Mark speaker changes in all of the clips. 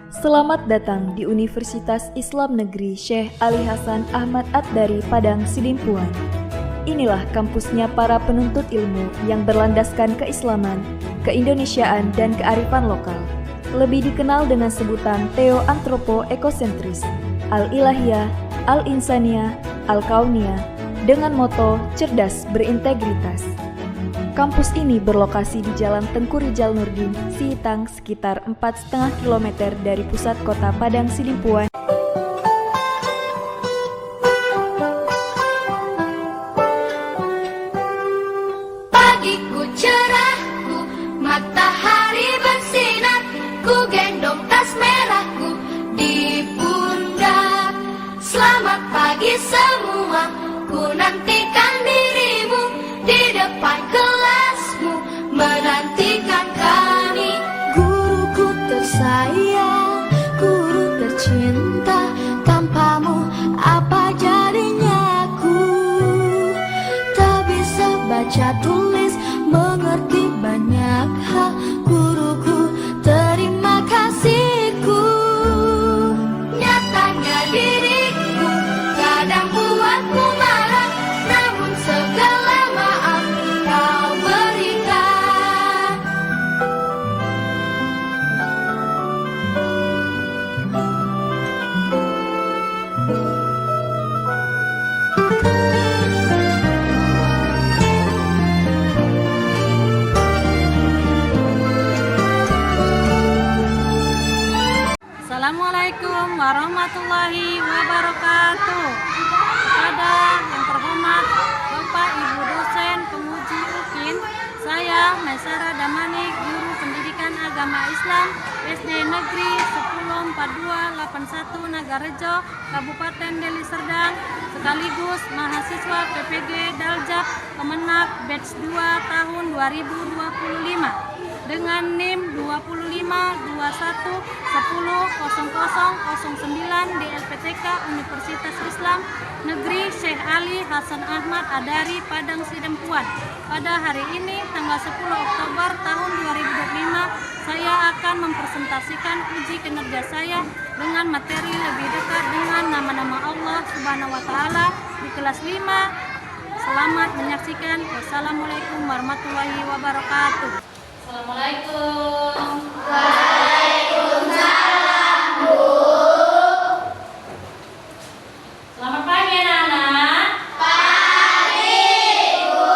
Speaker 1: Selamat datang di Universitas Islam Negeri Syekh Ali Hasan Ahmad Ad-Dari Padang Sidimpuan. Inilah kampusnya para penuntut ilmu yang berlandaskan keislaman, keindonesiaan, dan kearifan lokal. Lebih dikenal dengan sebutan Theo-Antropo-Ekosentris, Al-Ilahiyah, Al-Insaniyah, Al-Kauniyah, dengan moto cerdas berintegritas. Kampus ini berlokasi di Jalan Tengku Rijal Nurdin, Sihitang, sekitar 4,5 km dari pusat kota Padang Sidimpuan.
Speaker 2: Pagiku cerahku, matahari bersinar, ku gendong tas merahku di pundak. Selamat pagi semua, ku nantikan dirimu di depan kelasmu, menantikan kami. Guruku tersayang, guru tercinta, tanpamu apa jadinya aku? Tak bisa baca tulis, mengerti banyak hal. Guruku, terima kasihku. Nyatanya diriku kadang buatku marah, namun segala maaf kau berikan.
Speaker 3: Assalamualaikum warahmatullahi wabarakatuh. Kepada yang terhormat Bapak Ibu dosen penguji UPIN, saya Maisara Damanik, guru pendidikan agama Islam SD Negeri 104281 Nagarejo, Kabupaten Deli Serdang, sekaligus mahasiswa PPG Daljab Kemenak batch 2 tahun 2025 dengan NIM 2521100009 di LPTK Universitas Islam Negeri Syekh Ali Hasan Ahmad Ad-Dari Padang Sidimpuan. Pada hari ini tanggal 10 Oktober tahun 2025, saya akan mempresentasikan uji kinerja saya dengan materi lebih dekat dengan nama-nama Allah Subhanahu wa taala di kelas 5. Selamat menyaksikan. Wassalamualaikum warahmatullahi wabarakatuh. Assalamualaikum.
Speaker 2: Waalaikumsalam, Bu.
Speaker 3: Selamat pagi anak-anak.
Speaker 2: Pagi, Bu.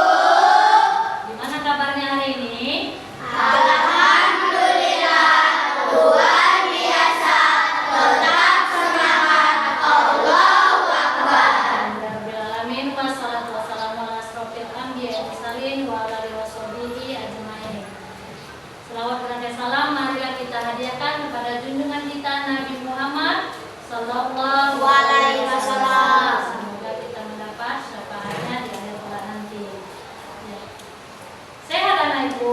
Speaker 3: Gimana kabarnya hari ini?
Speaker 2: Alhamdulillah, luar biasa. Tetap semangat. Allahu Akbar.
Speaker 3: Rabbil alamin wassalatu wassalamu ala asrofil anbiya'i wal mursalin wa ala alihi washabihi ajmain. Selawat dan salam marilah kita hadiahkan kepada junjungan kita Nabi Muhammad sallallahu alaihi wasallam. Semoga kita mendapat syafaatnya di akhir kelak nanti. Ya. Sehat anak Ibu?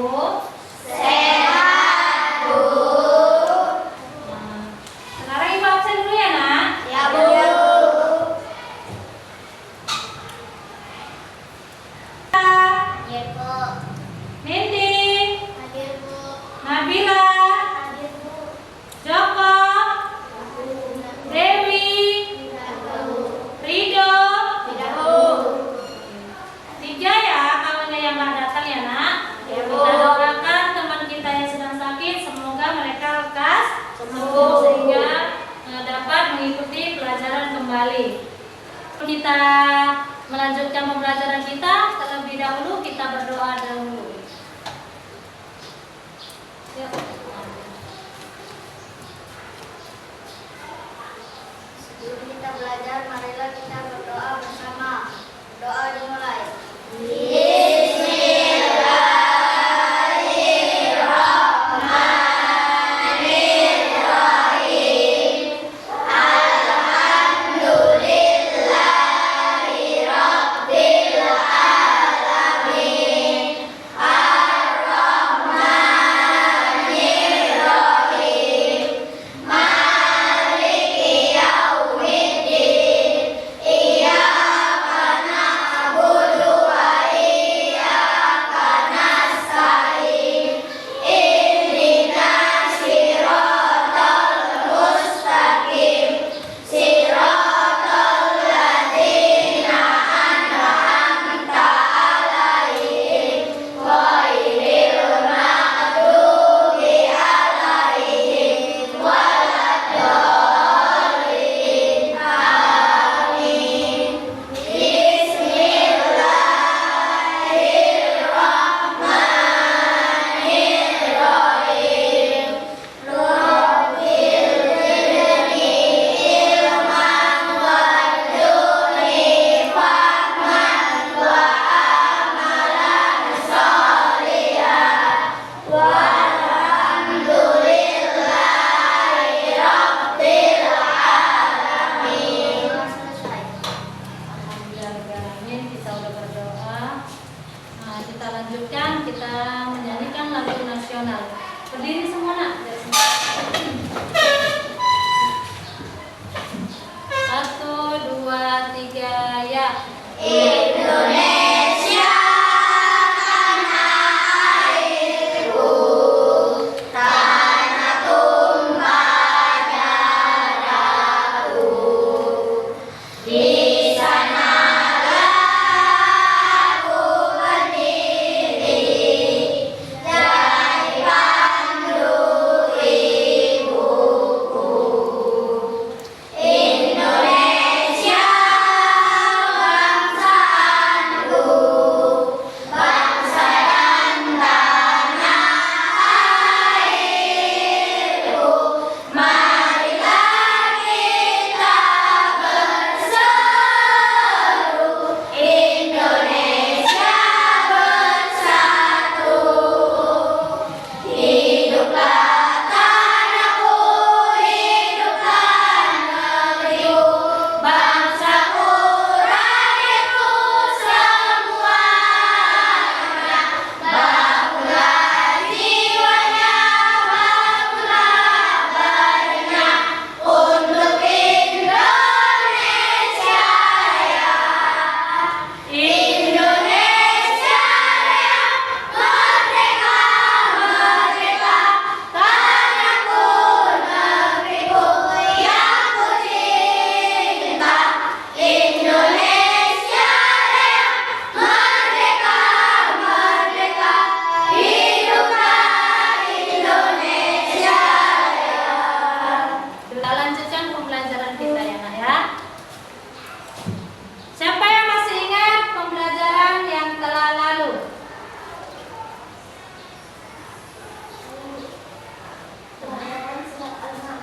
Speaker 2: Sehat, Bu.
Speaker 3: Nah, sekarang Ibu absen dulu ya, Nak.
Speaker 2: Ya, Bu. Ya, Bu.
Speaker 3: Nindi,
Speaker 2: Hadir, Bu.
Speaker 3: Nabila,
Speaker 2: Hadir, Bu.
Speaker 3: Joko, Dewi, Rido,
Speaker 2: Tidak, Bu.
Speaker 3: 3 ya kawannya yang nggak datang ya, Nak.
Speaker 2: Ya, Bu.
Speaker 3: Kita doakan teman kita yang sedang sakit, semoga mereka lekas sembuh sehingga dapat mengikuti pelajaran kembali. Kita melanjutkan pembelajaran kita, terlebih dahulu kita berdoa dahulu. Yuk.
Speaker 2: Sebelum kita belajar, marilah kita berdoa bersama. Doa dimulai. Bismillahirrahmanirrahim. Alhamdulillahirabbil alamin. Ar-Rahmanirrahim. Maliki yaumiddin. Iyyaka na'budu wa
Speaker 3: Berdiri semua nak. Satu, dua, tiga, ya.
Speaker 2: Indonesia tanah airku, tanah tumpah darahku. Di sanalah aku berdiri, jadi pandu ibuku. Indonesia bangsaanku, bangsa dan tanah airku. Marilah kita berseru, Indonesia bersatu. Hiduplah tanahku, hiduplah negeriku, bangsaku, rakyatku semuanya. Bangunlah jiwanya, bangunlah badannya untuk Indonesia Raya. Indonesia Raya, merdeka, merdeka, tanahku, negeriku yang ku cinta. Indonesia Raya, merdeka, merdeka, hiduplah Indonesia Raya.
Speaker 3: Kita lanjutkan pembelajaran kita ya nak ya. Siapa yang masih ingat pembelajaran yang telah lalu?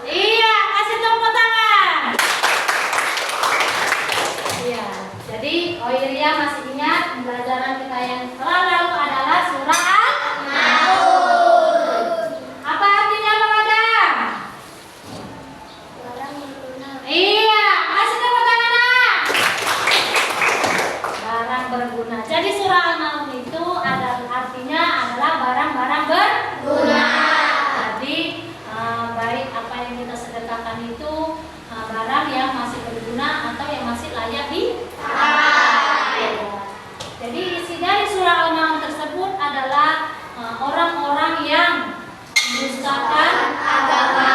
Speaker 3: Iya, kasih tepuk tangan. Iya, jadi Oiria masih ingat pembelajaran kita yang telah lalu adalah surah Al-Maun. Apa artinya Bang Adam? Iya, kasih tepuk tangan nak. Barang berguna. Jadi surah Al-Maun itu artinya adalah barang-barang berguna. Jadi baik apa yang kita sedekahkan itu barang yang masih berguna atau yang masih layak dipakai. Jadi isi dari surah Al-Maun tersebut adalah orang-orang yang mendustakan agama.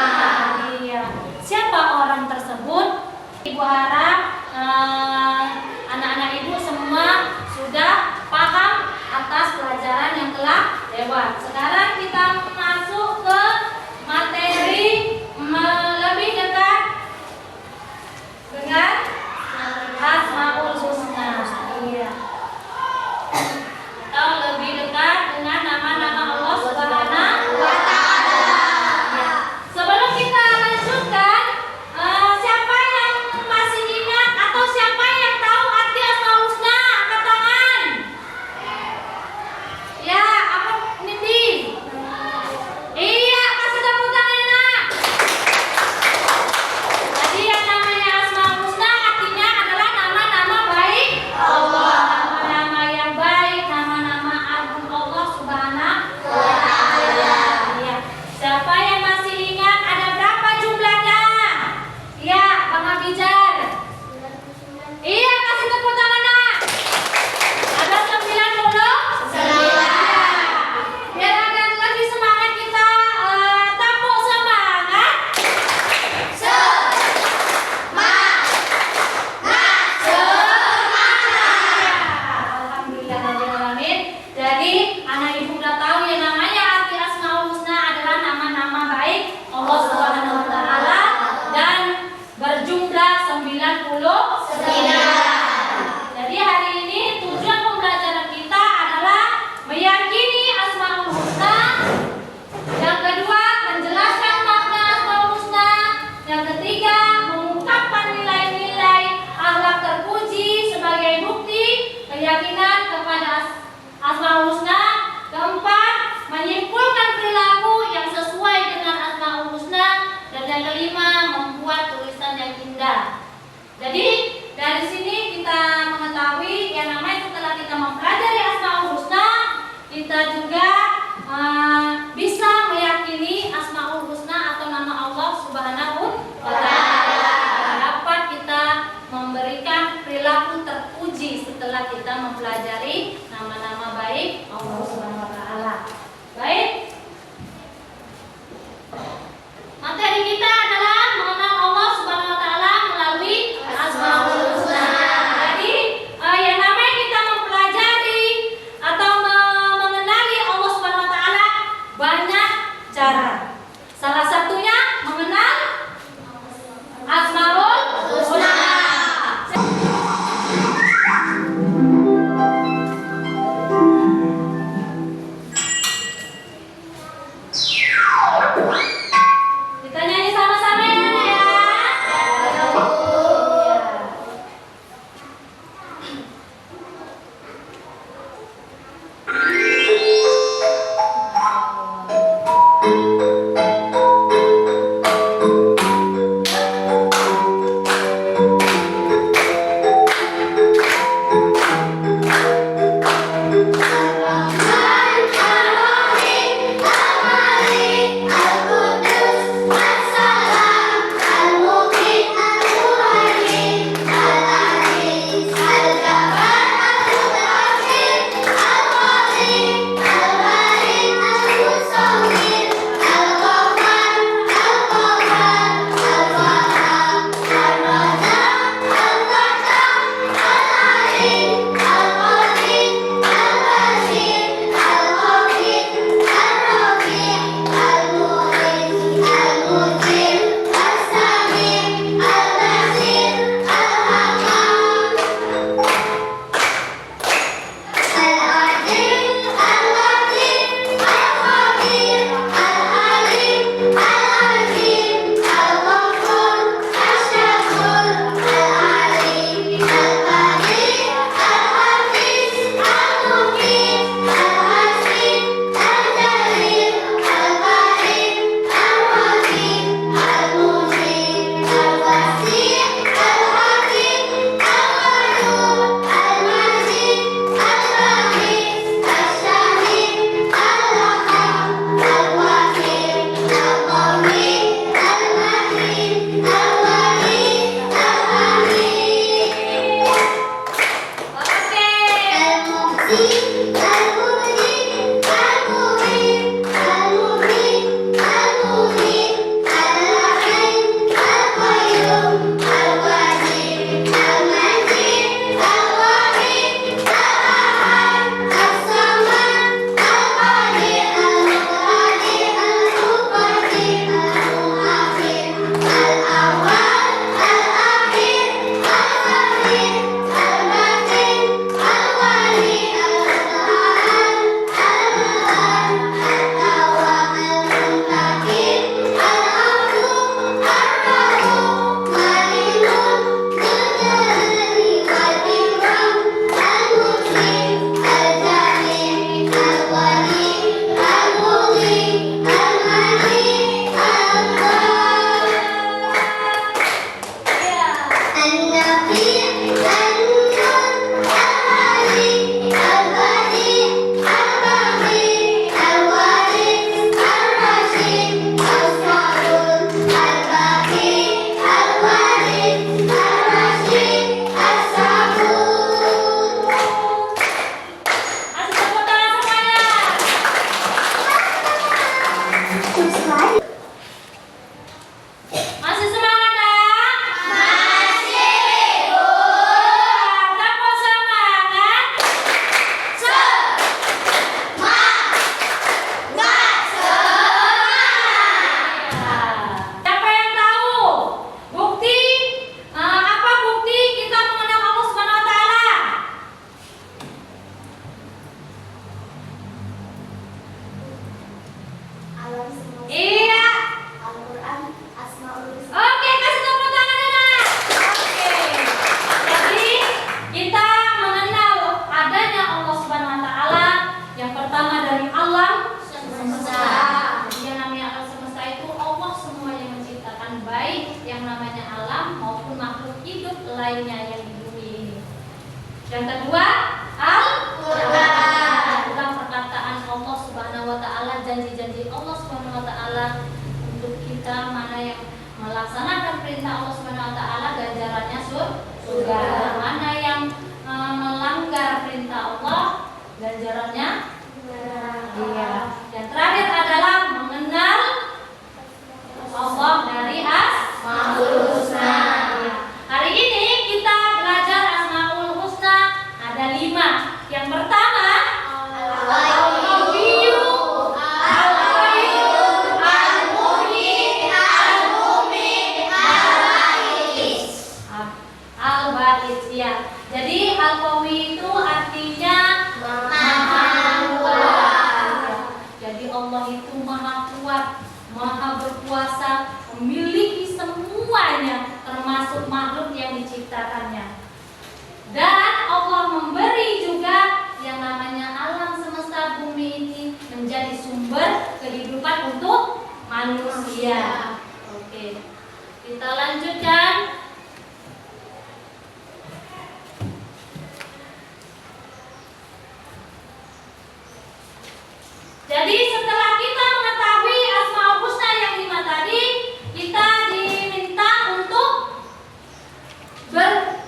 Speaker 3: Iya. Siapa orang tersebut? Ibu harap anak-anak ibu semua sudah paham atas pelajaran yang telah lewat. Sekarang kita masuk ke materi lebih dekat dengan Asmaul Husna. Iya. Atau lebih dekat dengan nama-nama Allah Subhanahu wa Ta'ala. Ya. Sebelum kita lanjutkan, siapa yang masih ingat atau siapa yang tahu arti Asmaul Husna? Angkat tangan. Ya, apa Nindi? Iya, kasih tepuk tangan nak. Jadi yang namanya Asmaul Husna artinya adalah nama-nama baik Allah, nama-nama yang baik, nama-nama agung Allah Subhanahu wa Ta'ala. Iya. Siapa yang masih ingat ada berapa jumlahnya? Iya, Bang Abijar. Iya, kasih tepuk tangan nak. Ada 99. Biar agak lebih semangat kita tepuk semangat. Alhamdulillahirrahmanirrahim. Jadi anak ibu udah tahu ya namanya arti Asmaul Husna adalah nama-nama baik Allah Subhanahu wa Ta'ala dan berjumlah 99. Jadi hari ini tujuan pembelajaran kita adalah meyakini Asmaul Husna. Yang kedua, menjelaskan makna Asmaul Husna. Yang ketiga, mengungkapkan nilai-nilai akhlak terpuji sebagai bukti keyakinan kepada Asmaul Husna. Keempat, menyimpulkan perilaku yang sesuai dengan Asmaul Husna. Dan yang kelima, membuat tulisan yang indah. Jadi dari sini kita mengetahui yang namanya setelah kita mempelajari Asmaul Husna, kita juga bisa meyakini Subhanahu wa Ta'ala. Dapat kita memberikan perilaku terpuji setelah kita mempelajari nama-nama baik Allah Subhanahu wa Ta'ala. Baik. Materi kita adalah mengenal Allah Subhanahu wa Ta'ala melalui Asmaul Husna. Jadi yang namanya kita mempelajari atau mengenali Allah Subhanahu wa Ta'ala banyak cara. Salah satunya mengenal Asmaul Husna. Kita nyanyi sama-sama ya, Nana ya. lainnya yang di bumi ini. Yang kedua, Al-Quran. Dalam perkataan Allah Subhanahu wa Ta'ala, janji-janji Allah Subhanahu wa Ta'ala untuk kita, mana yang melaksanakan perintah Allah Subhanahu wa taala ganjarannya surga. Mana yang melanggar perintah Allah ganjarannya iya. Yang terakhir adalah mengenal Allah dari Asmaul Husna. Hari ini kita belajar Asmaul Husna ada 5. Yang pertama Al-Qawiyyu, Al-Qayyum, Al-Muhyi, Al-Mumin, Al-Ba'is. Al-Ba'is ya. Jadi Al-Qawi itu artinya Maha Kuat. Jadi Allah itu Maha Kuat, Maha berkuasa, memiliki semuanya termasuk makhluk yang diciptakannya. Dan Allah memberi juga yang namanya alam semesta bumi ini menjadi sumber kehidupan untuk manusia. Oke, kita lanjutkan. Jadi setelah kita mengetahui Asmaul Husna yang 5 tadi, kita diminta untuk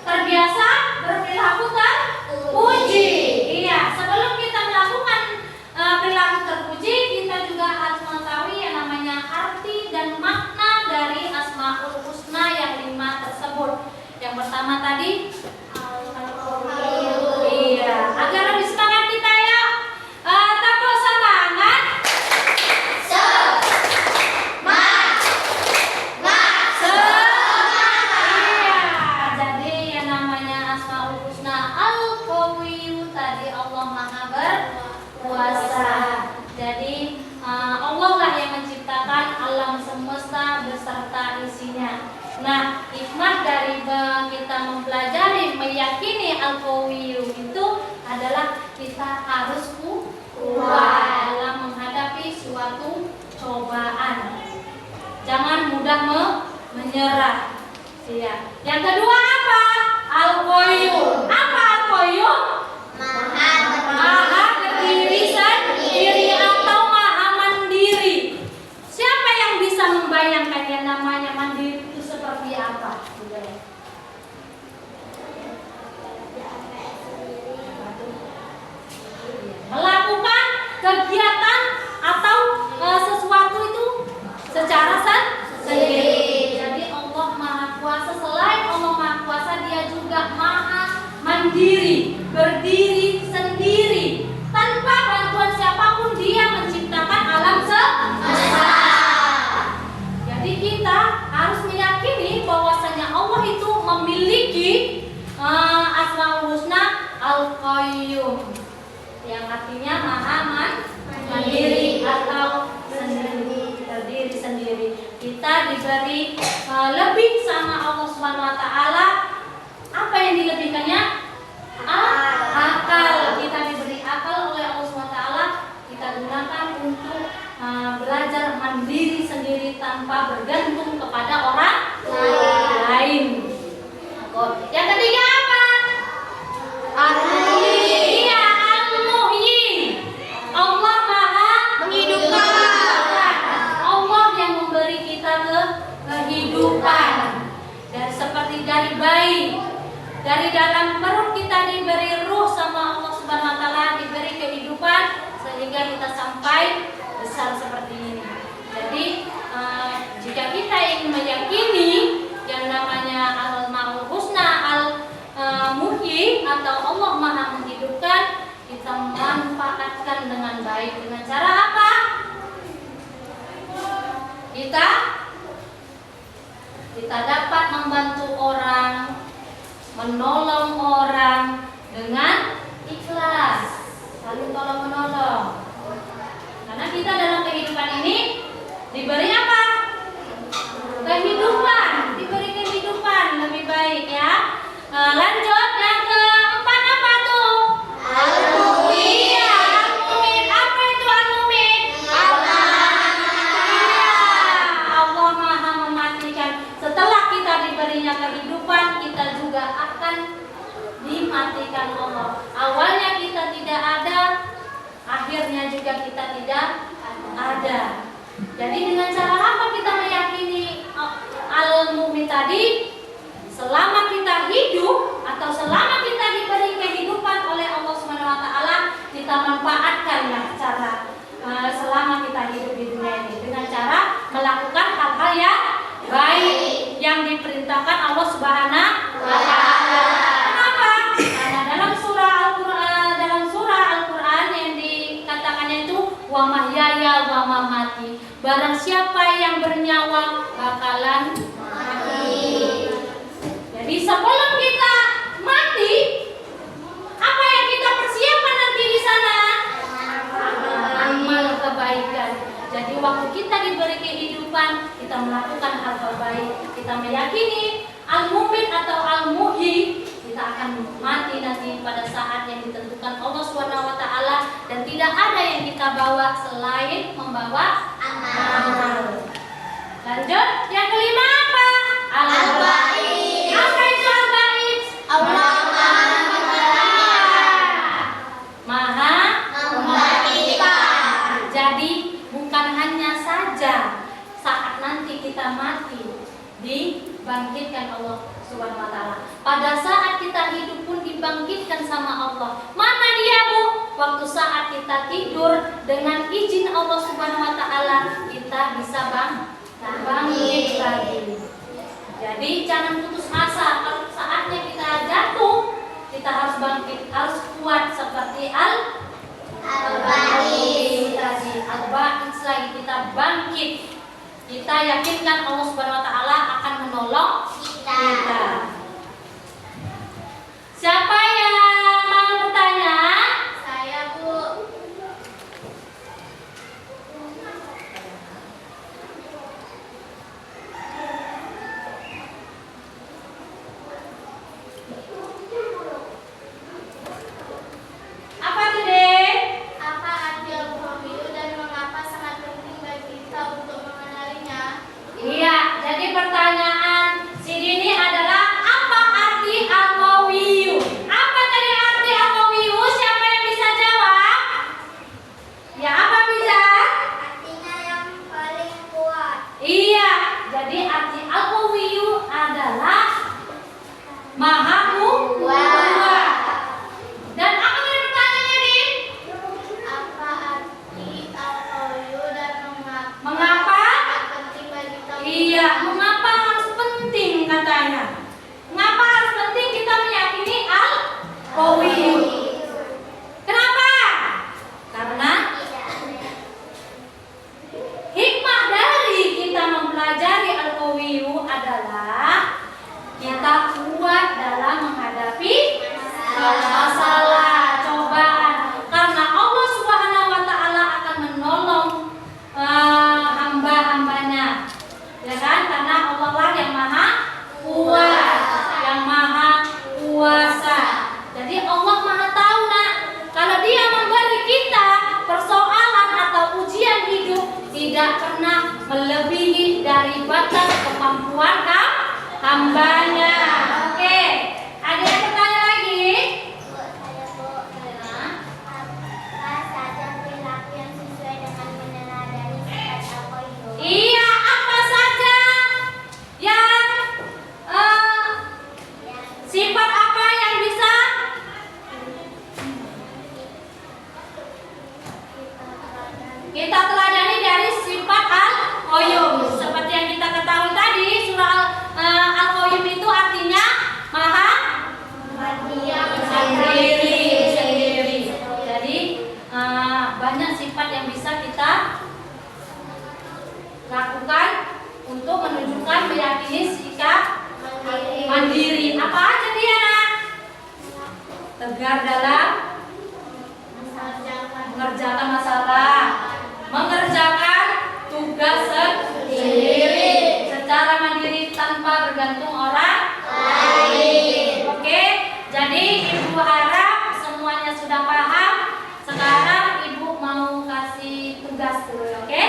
Speaker 3: terbiasa berperilaku terpuji. Iya, sebelum kita melakukan perilaku terpuji, kita juga harus mengetahui yang namanya arti dan makna dari Asmaul Husna yang 5 tersebut. Yang pertama tadi iya, agar lebih semangat kita ya. Tepuk semangat. Iya, jadi yang namanya Asmaul Husna Al-Qawiyyu tadi Allah Maha berkuasa. Jadi Allah lah yang menciptakan alam semesta beserta isinya. Nah, hikmah dari kita mempelajari meyakini Al-Qawiyyu itu adalah kita harus kuat dalam menghadapi suatu cobaan. Jangan mudah menyerah. Iya. Yang kedua apa? Al-Qayyum. Apa Al-Qayyum? Maha berdiri sendiri atau maha mandiri. Siapa yang bisa membayangkan yang namanya mandiri itu seperti apa? Melakukan kegiatan atau sesuatu itu secara sendiri. Jadi Allah Maha Kuasa. Selain Allah Maha Kuasa, Dia juga Maha Mandiri, berdiri sendiri tanpa bantuan siapapun. Dia menciptakan alam semesta. Jadi kita harus meyakini bahwasanya Allah itu memiliki Asmaul Husna Al-Qayyum, yang artinya Maha Mandiri atau berdiri sendiri. Kita diberi lebih sama Allah Subhanahu wa taala. Apa yang dilebihkannya? Akal. Kita diberi akal oleh Allah Subhanahu wa taala. Kita gunakan untuk belajar mandiri sendiri tanpa bergantung kepada orang lain. Yang ketiga apa? Al-Muhyi. Allah Maha menghidupkan. Allah yang memberi kita kehidupan. Dan seperti dari bayi, dari dalam perut kita diberi ruh sama Allah Subhanahu wa taala, diberi kehidupan sehingga kita sampai besar seperti ini. Jadi jika kita ingin meyakini yang namanya Al-Asmaul Husna Al-Muhyi atau Allah Maha menghidupkan, kita manfaatkan dengan baik. Dengan cara apa? Kita dapat membantu orang, menolong orang dengan ikhlas, saling tolong menolong. Karena kita dalam kehidupan ini diberi apa? Kehidupan, diberi kehidupan lebih baik ya. Lanjut yang keempat apa tuh? Al-Mumin. Al-Mumin. Apa itu Al-Mumin? Allah Maha mematikan. Setelah kita diberinya kehidupan, kita juga akan dimatikan Allah. Awalnya kita tidak ada, akhirnya juga kita tidak ada. Jadi dengan cara apa kita meyakini tadi, selama kita hidup atau selama kita diberi kehidupan oleh Allah Subhanahu wa taala, kita manfaatkan ya cara selama kita hidup di dunia ini dengan cara melakukan hal-hal yang baik yang diperintahkan Allah Subhanahu wa taala. Kenapa? Karena dalam surah Al-Qur'an yang dikatakannya itu wa mahyaya wa mamati. Barang siapa yang bernyawa bakalan mati. Jadi sebelum kita mati, apa yang kita persiapkan nanti di sana? Amal kebaikan. Jadi waktu kita diberi kehidupan, kita melakukan hal-hal baik. Kita meyakini al-mumin atau al-muhyi, kita akan mati nanti pada saat yang ditentukan Allah Subhanahu wa taala, dan tidak ada yang kita bawa selain membawa amal. Lanjut, yang kelima apa? Al-ba'id. Apa itu al-ba'id?
Speaker 2: Allah
Speaker 3: Maha membaikkan. Jadi bukan hanya saja saat nanti kita mati dibangkitkan Allah Subhanahu wa taala. Pada saat kita hidup pun dibangkitkan sama Allah. Mana dia, Bu? Waktu saat kita tidur dengan izin Allah Subhanahu wa taala, kita bisa bangkit lagi. Jadi jangan putus asa. Kalau saatnya kita jatuh, kita harus bangkit, harus kuat seperti al-ba'id tadi. Al-ba'id lagi kita bangkit. Kita yakinkan Allah Subhanahu wa taala akan menolong kita. Siapa yang mau bertanya?
Speaker 2: Saya, Bu.
Speaker 3: Apa tuh, Dek?
Speaker 2: Apa arti al-muhyi dan mengapa sangat penting bagi kita untuk mengenalinya?
Speaker 3: Iya, jadi pertanyaan si Dini adalah apa arti al-qawiyu? Apa tadi arti al-qawiyu? Siapa yang bisa jawab? Ya, apa bisa?
Speaker 2: Artinya yang paling kuat.
Speaker 3: Iya, jadi arti al-qawiyu adalah maha kuat. Dan apa tadi pertanyaannya, Din?
Speaker 2: Apa arti al-qawiyu dan
Speaker 3: Mengapa?
Speaker 2: sangat penting bagi kita?
Speaker 3: Iya, mengapa harus penting katanya? Mengapa harus penting kita meyakini al-qawiyu? Kenapa? Karena hikmah dari kita mempelajari al-qawiyu adalah kita kuat dalam menghadapi masalah, cobaan. Karena Allah Subhanahu wa taala akan menolong hamba-hambanya. Ya kan? Karena Allah lah yang maha kuat, yang maha kuasa. Jadi Allah maha tahu, Nak. Kalau Dia memberi kita persoalan atau ujian hidup, tidak pernah melebihi dari batas kemampuan hambanya. Oke, ada yang bertanya lagi?
Speaker 2: Apa saja perilaku yang sesuai dengan meneladani sifat al-qawiyu?
Speaker 3: Iya, apa saja yang sifat apa yang bisa kita teladani dari sifat al-qayyum? Seperti yang kita ketahui tadi, surah al-qayyum itu artinya maha sendiri. Jadi banyak sifat yang bisa kita lakukan untuk menunjukkan meyakini sikap mandiri. Apa aja dia, Nak? Tegar dalam mengerjakan masalah, mengerjakan tugas sendiri secara mandiri tanpa bergantung orang lain. Oke, jadi Ibu harap semuanya sudah paham. Sekarang Ibu mau kasih tugas dulu, oke?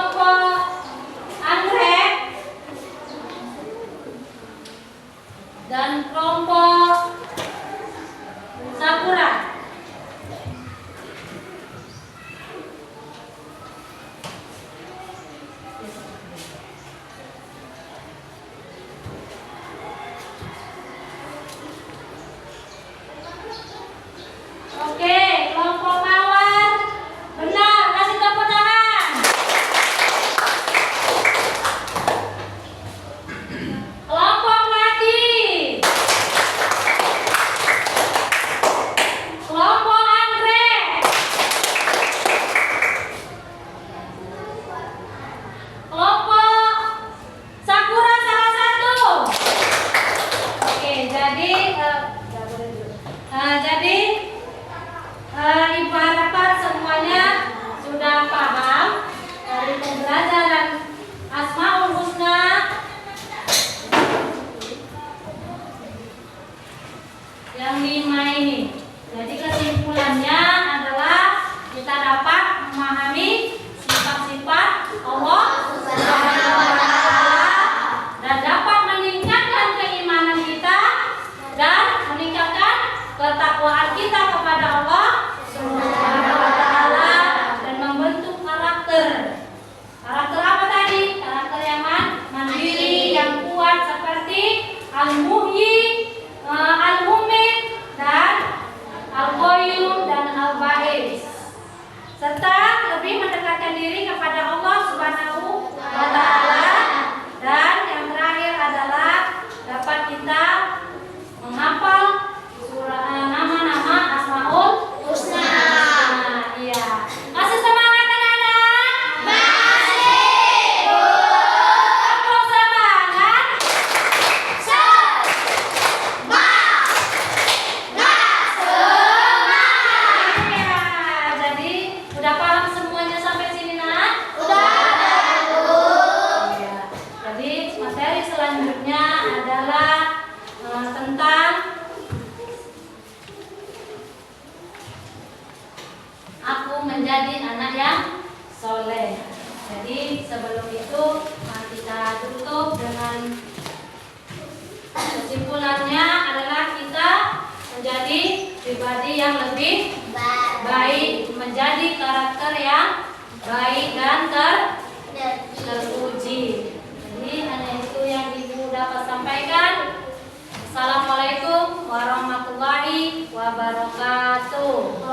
Speaker 3: kelompok anggrek dan kelompok sakura. Oke, kelompok mawar. Benar, kasih tepuk tangan. Kelompok melati. Kelompok anggrek. Kelompok sakura salah satu. Oke, jadi Ibu harapkan semuanya sudah paham dari pembelajaran Asmaul Husna yang 5 ini. Jadi kesimpulannya adalah kita dapat memahami sifat-sifat Allah Subhanahu wa Ta'ala dan dapat meningkatkan keimanan kita dan meningkatkan ketakwaan kita kepada Allah Subhanahu wa Ta'ala dan membentuk karakter. Karakter apa tadi? Karakter yang mandiri, yang kuat seperti Al-Muhyi, Al-Mumin dan Al-Qayyum dan Al-Ba'is. Serta lebih mendekatkan diri kepada Allah Subhanahu wa Ta'ala. Dan yang terakhir adalah dapat kita menghafal nama-nama Asmaul Husna. Iya. Masih semangat anak-anak? Masih. Kalau semangat? Iya. Jadi udah paham semuanya sampai sini, Nak? Udah. Iya. Jadi materi selanjutnya adalah tentang aku menjadi anak yang soleh. Jadi sebelum itu kita tutup dengan kesimpulannya adalah kita menjadi pribadi yang lebih baik, menjadi karakter yang baik dan terpuji. Jadi hanya itu yang Ibu dapat sampaikan. Assalamualaikum warahmatullahi wabarakatuh.